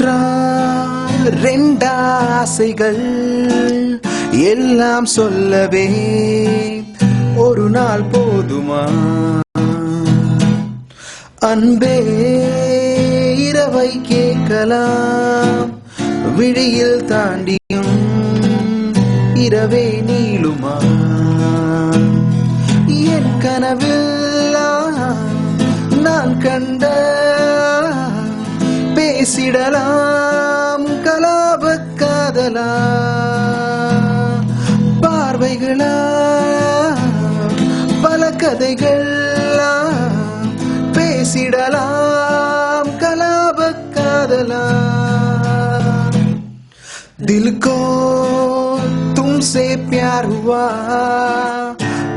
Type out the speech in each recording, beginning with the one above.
ஒன்றா ரெண்டா ஆசைகள் எல்லாம் சொல்லவே ஒரு நாள் போதுமா? அன்பே இரவை கேட்கலாம், விழியில் தாண்டியும் இரவே நீளுமா? என் கனவில் நான் கண்ட பேசிடலாம் கலாப காதலா, பார்வைகளா பல கதைகள் பேசிடலாம் கலாப कादला। दिल को तुमसे प्यार हुआ,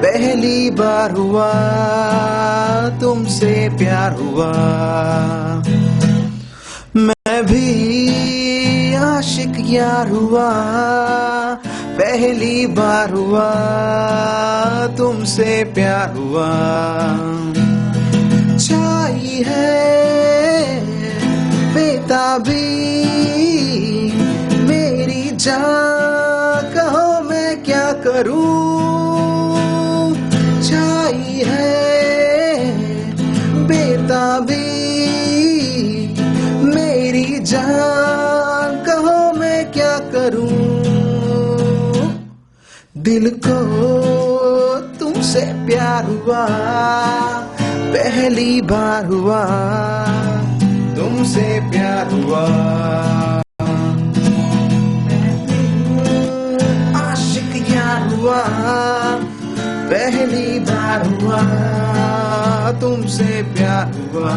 पहली बार हुआ तुमसे प्यार हुआ। मैं भी आशिक यार हुआ, पहली बार हुआ तुमसे प्यार हुआ। छाई है बेताबी मेरी जान, कहो मैं क्या करूं। छाई है बेताबी मेरी जान, कहो मैं क्या करूं। दिल को तुमसे प्यार हुआ, पहली बार हुआ तुमसे प्यार हुआ। आशिक यार हुआ, पहली बार हुआ तुमसे प्यार हुआ।